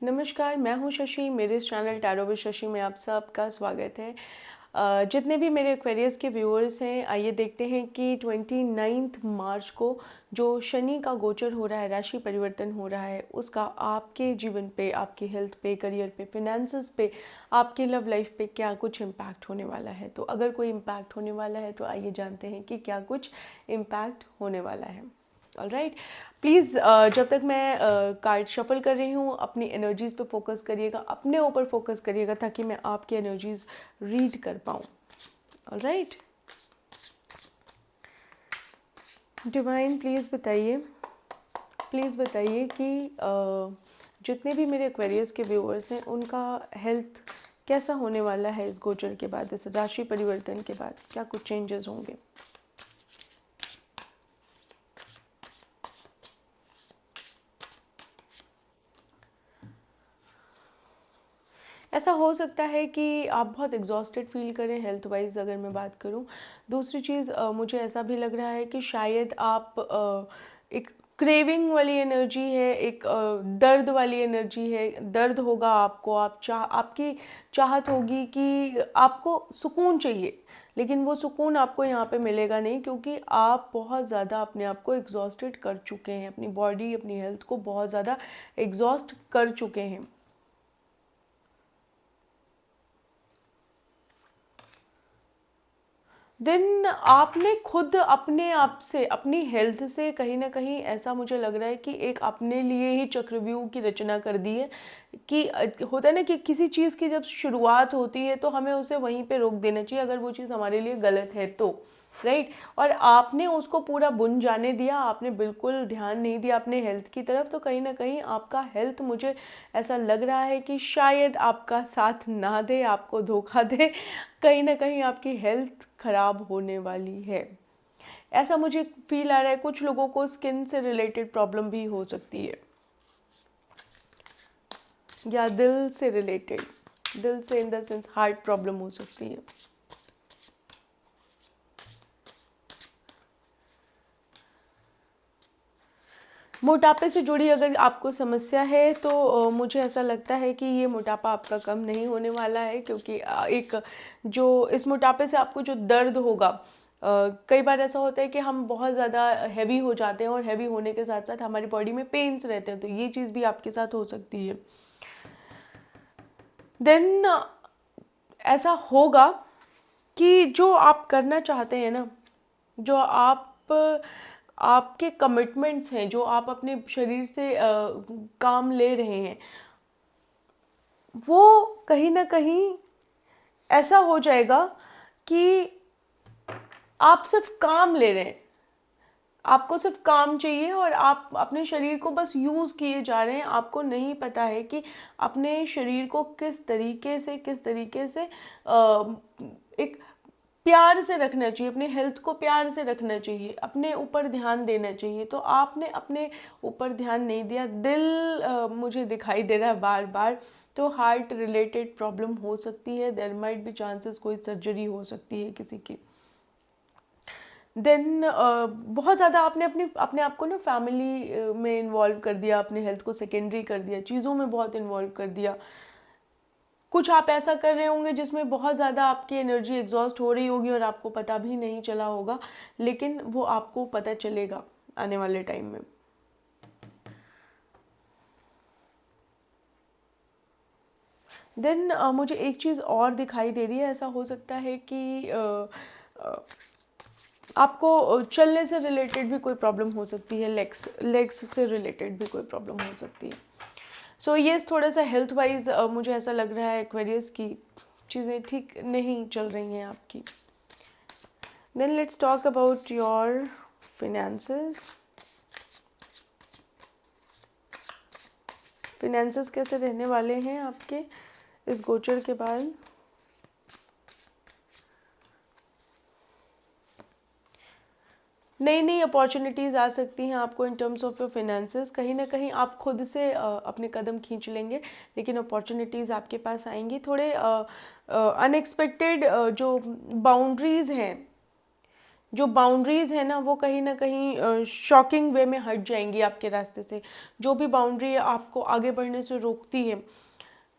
नमस्कार, मैं हूँ शशि। मेरे इस चैनल टैरो विद शशि में आप सबका स्वागत है। जितने भी मेरे एक्वेरियस के व्यूअर्स हैं, आइए देखते हैं कि 29 मार्च को जो शनि का गोचर हो रहा है, राशि परिवर्तन हो रहा है, उसका आपके जीवन पे, आपकी हेल्थ पे, करियर पे, फिनेंसेस पे, आपकी लव लाइफ पे क्या कुछ इम्पैक्ट होने वाला है। तो अगर कोई इम्पैक्ट होने वाला है तो आइए जानते हैं कि क्या कुछ इम्पैक्ट होने वाला है। ऑलराइट, प्लीज़ जब तक मैं कार्ड शफल कर रही हूँ, अपनी एनर्जीज़ पे फोकस करिएगा, अपने ऊपर फोकस करिएगा, ताकि मैं आपकी एनर्जीज़ रीड कर पाऊँ। ऑलराइट, डिवाइन प्लीज़ बताइए कि जितने भी मेरे एक्वेरियस के व्यूअर्स हैं, उनका हेल्थ कैसा होने वाला है इस गोचर के बाद, इस राशि परिवर्तन के बाद क्या कुछ चेंजेस होंगे। ऐसा हो सकता है कि आप बहुत एग्जॉस्टेड फील करें हेल्थ वाइज, अगर मैं बात करूं। दूसरी चीज़, मुझे ऐसा भी लग रहा है कि शायद आप एक क्रेविंग वाली एनर्जी है, एक दर्द वाली एनर्जी है, दर्द होगा आपको, आपकी चाहत होगी कि आपको सुकून चाहिए, लेकिन वो सुकून आपको यहाँ पे मिलेगा नहीं, क्योंकि आप बहुत ज़्यादा अपने आप को एग्जॉस्टेड कर चुके हैं, अपनी बॉडी, अपनी हेल्थ को बहुत ज़्यादा एग्जॉस्ट कर चुके हैं। देन आपने खुद अपने आप से, अपनी हेल्थ से कहीं ना कहीं, ऐसा मुझे लग रहा है कि एक अपने लिए ही चक्रव्यूह की रचना कर दी है। कि होता है ना कि किसी चीज़ की जब शुरुआत होती है तो हमें उसे वहीं पे रोक देना चाहिए, अगर वो चीज़ हमारे लिए गलत है तो। राइट, और आपने उसको पूरा बुन जाने दिया, आपने बिल्कुल ध्यान नहीं दिया अपने हेल्थ की तरफ, तो कहीं ना कहीं आपका हेल्थ, मुझे ऐसा लग रहा है कि शायद आपका साथ ना दे, आपको धोखा दे। कहीं ना कहीं आपकी हेल्थ खराब होने वाली है, ऐसा मुझे फील आ रहा है। कुछ लोगों को स्किन से रिलेटेड प्रॉब्लम भी हो सकती है, या दिल से रिलेटेड, दिल से in the sense heart problem हो सकती है। मोटापे से जुड़ी अगर आपको समस्या है तो मुझे ऐसा लगता है कि ये मोटापा आपका कम नहीं होने वाला है, क्योंकि एक जो इस मोटापे से आपको जो दर्द होगा, कई बार ऐसा होता है कि हम बहुत ज़्यादा हैवी हो जाते हैं, और हैवी होने के साथ साथ हमारी बॉडी में पेन्स रहते हैं, तो ये चीज़ भी आपके साथ हो सकती है। देन ऐसा होगा कि जो आप करना चाहते हैं ना, जो आपके कमिटमेंट्स हैं, जो आप अपने शरीर से काम ले रहे हैं, वो कहीं ना कहीं ऐसा हो जाएगा कि आप सिर्फ काम ले रहे हैं, आपको सिर्फ काम चाहिए, और आप अपने शरीर को बस यूज़ किए जा रहे हैं। आपको नहीं पता है कि अपने शरीर को किस तरीके से एक प्यार से रखना चाहिए, अपने हेल्थ को प्यार से रखना चाहिए, अपने ऊपर ध्यान देना चाहिए। तो आपने अपने ऊपर ध्यान नहीं दिया। दिल मुझे दिखाई दे रहा है बार बार, तो हार्ट रिलेटेड प्रॉब्लम हो सकती है। देयर माइट बी चांसेस कोई सर्जरी हो सकती है किसी की। देन बहुत ज़्यादा आपने अपने आप को ना फैमिली में इन्वॉल्व कर दिया, अपने हेल्थ को सेकेंडरी कर दिया, चीज़ों में बहुत इन्वॉल्व कर दिया। कुछ आप ऐसा कर रहे होंगे जिसमें बहुत ज़्यादा आपकी एनर्जी एग्जॉस्ट हो रही होगी और आपको पता भी नहीं चला होगा, लेकिन वो आपको पता चलेगा आने वाले टाइम में। देन मुझे एक चीज़ और दिखाई दे रही है। ऐसा हो सकता है कि आपको चलने से रिलेटेड भी कोई प्रॉब्लम हो सकती है, लेग्स से रिलेटेड भी कोई प्रॉब्लम हो सकती है। सो ये थोड़ा सा हेल्थ वाइज मुझे ऐसा लग रहा है एक्वेरियस की चीज़ें ठीक नहीं चल रही हैं आपकी। Then let's talk about your finances. Finances कैसे रहने वाले हैं आपके इस गोचर के बाद। नई नई अपॉर्चुनिटीज़ आ सकती हैं आपको in terms of your finances. कहीं ना कहीं आप खुद से अपने कदम खींच लेंगे, लेकिन अपॉर्चुनिटीज़ आपके पास आएंगी। थोड़े अनएक्सपेक्टेड जो बाउंड्रीज़ हैं, जो बाउंड्रीज़ है ना वो कहीं ना कहीं शॉकिंग वे में हट जाएंगी आपके रास्ते से। जो भी बाउंड्री आपको आगे बढ़ने से रोकती है,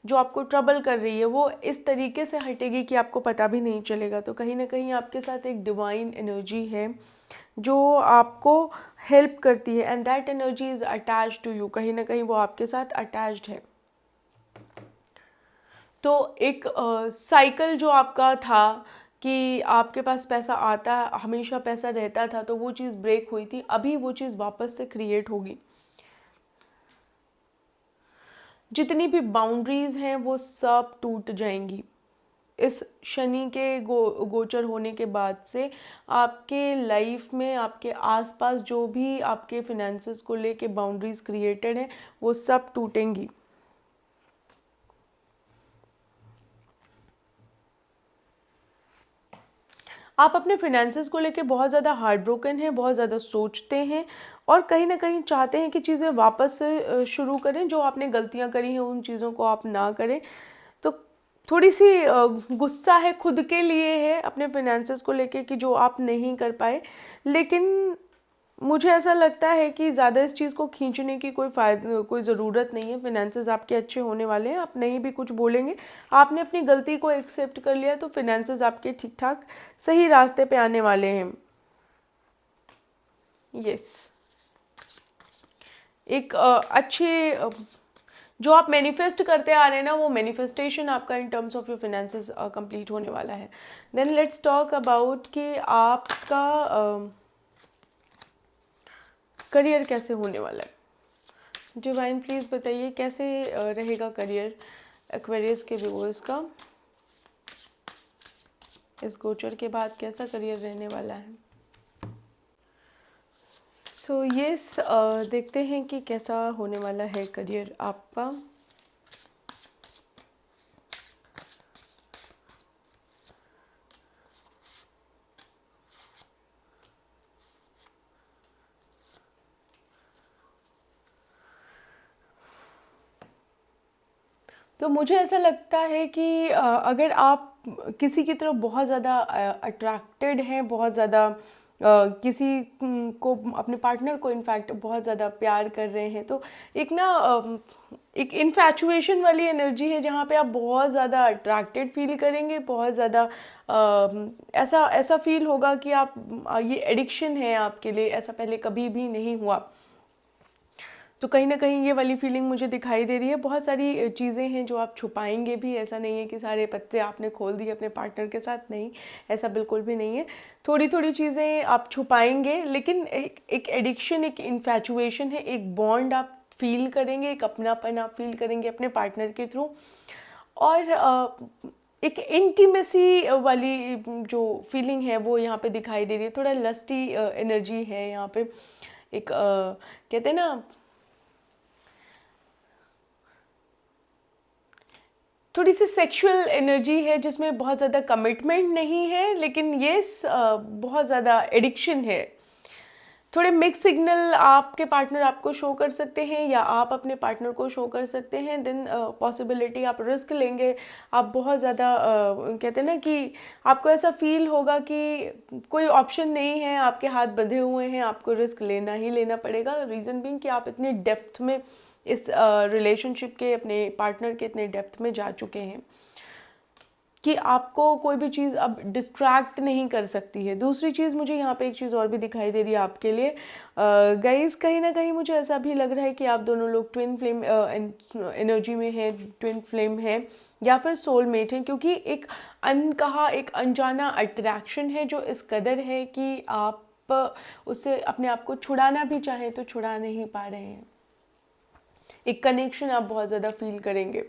जो आपको ट्रबल कर रही है, वो इस तरीके से हटेगी कि आपको पता भी नहीं चलेगा। तो कहीं ना कहीं आपके साथ एक डिवाइन एनर्जी है जो आपको हेल्प करती है, and that energy is attached to you. कहीं ना कहीं वो आपके साथ अटैच्ड है। तो एक साइकिल जो आपका था कि आपके पास पैसा आता, हमेशा पैसा रहता था, तो वो चीज़ ब्रेक हुई थी, अभी वो चीज़ वापस से क्रिएट होगी। जितनी भी बाउंड्रीज़ हैं वो सब टूट जाएंगी इस शनि के गोचर होने के बाद से। आपके लाइफ में आपके आसपास जो भी आपके फिनेंसेस को लेके बाउंड्रीज क्रिएटेड हैं वो सब टूटेंगी। आप अपने फिनेंसेस को लेके बहुत ज़्यादा हार्ट ब्रोकन हैं, बहुत ज़्यादा सोचते हैं और कहीं ना कहीं चाहते हैं कि चीज़ें वापस से शुरू करें। जो आपने गलतियां करी हैं उन चीज़ों को आप ना करें। तो थोड़ी सी गुस्सा है खुद के लिए, है अपने फिनेंसेस को लेके कि जो आप नहीं कर पाए। लेकिन मुझे ऐसा लगता है कि ज़्यादा इस चीज़ को खींचने की कोई ज़रूरत नहीं है। फिनेंसेस आपके अच्छे होने वाले हैं, आप नहीं भी कुछ बोलेंगे। आपने अपनी गलती को एक्सेप्ट कर लिया तो फिनेंसेस आपके ठीक ठाक सही रास्ते पे आने वाले हैं। यस, एक अच्छे जो आप मैनिफेस्ट करते आ रहे हैं ना, वो मैनिफेस्टेशन आपका in terms of your finances complete होने वाला है। देन लेट्स टॉक अबाउट कि आपका करियर कैसे होने वाला है। डिवाइन प्लीज़ बताइए कैसे रहेगा करियर एक्वेरियस के व्यूअर्स का इस गोचर के बाद, कैसा करियर रहने वाला है। सो यस, देखते हैं कि कैसा होने वाला है करियर आपका। तो मुझे ऐसा लगता है कि अगर आप किसी की तरफ बहुत ज़्यादा अट्रैक्टेड हैं, बहुत ज़्यादा किसी को, अपने पार्टनर को इनफैक्ट बहुत ज़्यादा प्यार कर रहे हैं, तो एक ना एक इन्फैचुएशन वाली एनर्जी है जहाँ पे आप बहुत ज़्यादा अट्रैक्टेड फील करेंगे, बहुत ज़्यादा ऐसा ऐसा फील होगा कि आप ये एडिक्शन है आपके लिए, ऐसा पहले कभी भी नहीं हुआ। तो कहीं ना कहीं ये वाली फीलिंग मुझे दिखाई दे रही है। बहुत सारी चीज़ें हैं जो आप छुपाएंगे भी, ऐसा नहीं है कि सारे पत्ते आपने खोल दिए अपने पार्टनर के साथ, नहीं, ऐसा बिल्कुल भी नहीं है। थोड़ी थोड़ी चीज़ें आप छुपाएंगे, लेकिन एक एडिक्शन, एक इन्फैचुएशन है, एक बॉन्ड आप फील करेंगे, एक अपनापन आप फील करेंगे अपने पार्टनर के थ्रू। और एक इंटीमेसी वाली जो फीलिंग है वो यहाँ पे दिखाई दे रही है। थोड़ा लस्टी एनर्जी है यहाँ पे। एक कहते हैं ना, थोड़ी सी सेक्सुअल एनर्जी है जिसमें बहुत ज़्यादा कमिटमेंट नहीं है, लेकिन ये बहुत ज़्यादा एडिक्शन है। थोड़े मिक्स सिग्नल आपके पार्टनर आपको शो कर सकते हैं या आप अपने पार्टनर को शो कर सकते हैं। देन पॉसिबिलिटी आप रिस्क लेंगे, आप बहुत ज़्यादा कहते हैं ना कि आपको ऐसा फील होगा कि कोई ऑप्शन नहीं है, आपके हाथ बंधे हुए हैं, आपको रिस्क लेना ही लेना पड़ेगा। रीज़न बीइंग कि आप इतने डेप्थ में इस रिलेशनशिप के, अपने पार्टनर के इतने डेप्थ में जा चुके हैं कि आपको कोई भी चीज़ अब डिस्ट्रैक्ट नहीं कर सकती है। दूसरी चीज़, मुझे यहाँ पे एक चीज़ और भी दिखाई दे रही है आपके लिए गाइस। कहीं ना कहीं मुझे ऐसा भी लग रहा है कि आप दोनों लोग ट्विन फ्लेम एनर्जी में हैं, ट्विन फ्लेम हैं या फिर सोलमेट हैं, क्योंकि एक अनकहा, एक अनजाना अट्रैक्शन है जो इस कदर है कि आप उससे अपने आप को छुड़ाना भी चाहें तो छुड़ा नहीं पा रहे हैं। एक कनेक्शन आप बहुत ज़्यादा फील करेंगे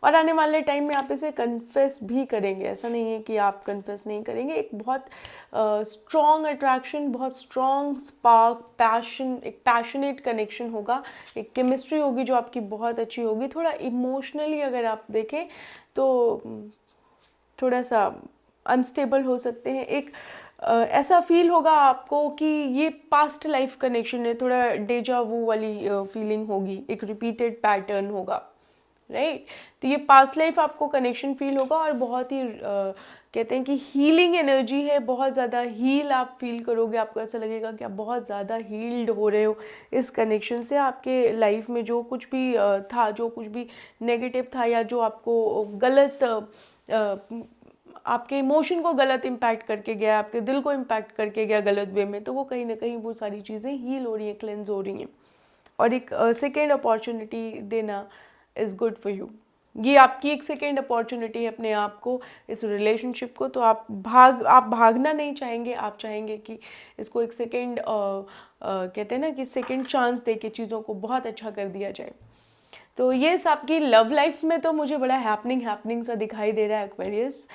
और आने वाले टाइम में आप इसे कन्फेस भी करेंगे। ऐसा नहीं है कि आप कन्फेस नहीं करेंगे। एक बहुत स्ट्रॉन्ग अट्रैक्शन, बहुत स्ट्रॉन्ग स्पार्क, पैशन, एक पैशनेट कनेक्शन होगा, एक केमिस्ट्री होगी जो आपकी बहुत अच्छी होगी। थोड़ा इमोशनली अगर आप देखें तो थोड़ा सा अनस्टेबल हो सकते हैं। एक ऐसा फील होगा आपको कि ये पास्ट लाइफ कनेक्शन है, थोड़ा डेजा वू वाली फीलिंग होगी, एक रिपीटेड पैटर्न होगा। राइट। तो ये पास्ट लाइफ आपको कनेक्शन फील होगा और बहुत ही कहते हैं कि हीलिंग एनर्जी है, बहुत ज़्यादा हील आप फील करोगे, आपको ऐसा लगेगा कि आप बहुत ज़्यादा हील्ड हो रहे हो इस कनेक्शन से। आपके लाइफ में जो कुछ भी था, जो कुछ भी नेगेटिव था या जो आपको गलत आपके इमोशन को गलत इम्पैक्ट करके गया, आपके दिल को इम्पैक्ट करके गया गलत वे में, तो वो कहीं ना कहीं वो सारी चीज़ें हील हो रही हैं, क्लेंस हो रही हैं। और एक सेकेंड अपॉर्चुनिटी देना इज़ गुड फॉर यू। ये आपकी एक सेकेंड अपॉर्चुनिटी है अपने आप को, इस रिलेशनशिप को। तो आप भागना नहीं चाहेंगे, आप चाहेंगे कि इसको एक सेकेंड कहते हैं ना कि सेकेंड चांस दे के चीज़ों को बहुत अच्छा कर दिया जाए। तो ये आपकी लव लाइफ में तो मुझे बड़ा हैपनिंग सा दिखाई दे रहा है एक्वेरियस।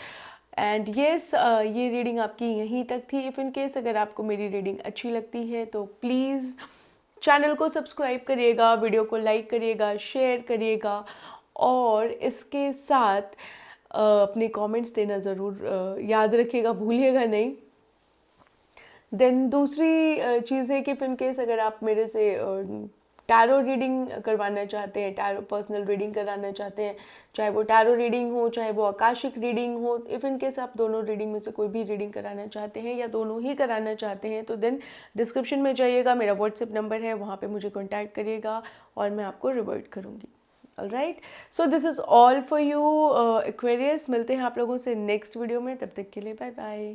एंड येस, ये रीडिंग आपकी यहीं तक थी। इफ़ इन केस अगर आपको मेरी रीडिंग अच्छी लगती है तो प्लीज़ चैनल को सब्सक्राइब करिएगा, वीडियो को लाइक करिएगा, शेयर करिएगा और इसके साथ अपने कमेंट्स देना ज़रूर याद रखिएगा, भूलिएगा नहीं। देन दूसरी चीज़ है कि इन केस अगर आप मेरे से टैरो रीडिंग करवाना चाहते हैं, टैरो पर्सनल रीडिंग कराना चाहते हैं, चाहे वो टैरो रीडिंग हो, चाहे वो आकाशिक रीडिंग हो, इफ़ इन केस आप दोनों रीडिंग में से कोई भी रीडिंग कराना चाहते हैं या दोनों ही कराना चाहते हैं, तो देन डिस्क्रिप्शन में जाइएगा, मेरा व्हाट्सएप नंबर है, वहाँ पे मुझे कॉन्टैक्ट करिएगा और मैं आपको रिवर्ट करूँगी। Alright, so this is all for you Aquarius. मिलते हैं आप लोगों से नेक्स्ट वीडियो में, तब तक के लिए बाय बाय।